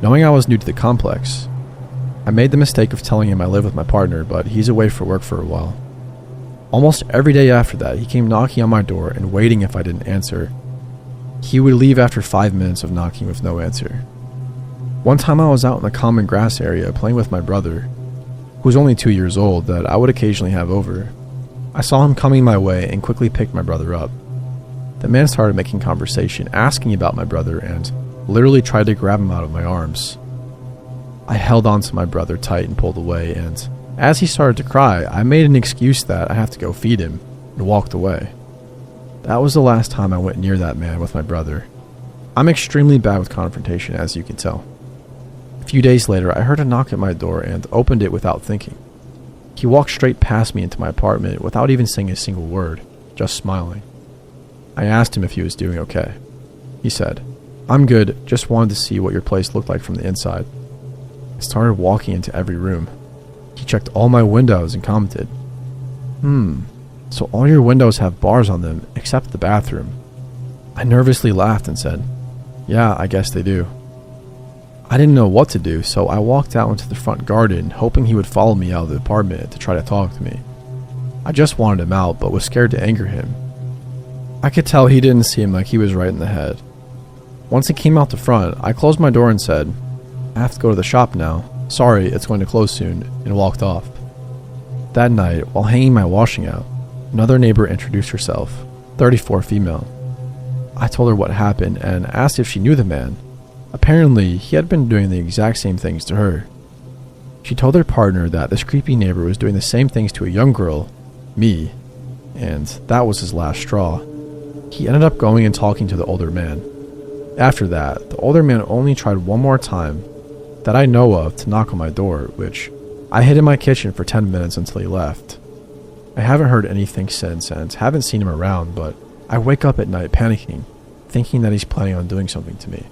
knowing I was new to the complex. I made the mistake of telling him I live with my partner, but he's away for work for a while. Almost every day after that, he came knocking on my door and waiting if I didn't answer. He would leave after 5 minutes of knocking with no answer. One time I was out in the common grass area playing with my brother, who was only 2 years old, that I would occasionally have over. I saw him coming my way and quickly picked my brother up. The man started making conversation, asking about my brother, and literally tried to grab him out of my arms. I held on to my brother tight and pulled away, and as he started to cry, I made an excuse that I have to go feed him, and walked away. That was the last time I went near that man with my brother. I'm extremely bad with confrontation, as you can tell. A few days later, I heard a knock at my door and opened it without thinking. He walked straight past me into my apartment without even saying a single word, just smiling. I asked him if he was doing okay. He said, "I'm good, just wanted to see what your place looked like from the inside." I started walking into every room. He checked all my windows and commented, So all your windows have bars on them except the bathroom." I nervously laughed and said, "Yeah, I guess they do." I didn't know what to do, so I walked out into the front garden, hoping he would follow me out of the apartment to try to talk to me. I just wanted him out, but was scared to anger him. I could tell he didn't seem like he was right in the head. Once he came out the front, I closed my door and said, "I have to go to the shop now. Sorry, it's going to close soon," and walked off. That night, while hanging my washing out, another neighbor introduced herself, 34 female. I told her what happened and asked if she knew the man. Apparently, he had been doing the exact same things to her. She told her partner that this creepy neighbor was doing the same things to a young girl, me, and that was his last straw. He ended up going and talking to the older man. After that, the older man only tried one more time that I know of to knock on my door, which I hid in my kitchen for 10 minutes until he left. I haven't heard anything since and haven't seen him around, but I wake up at night panicking, thinking that he's planning on doing something to me.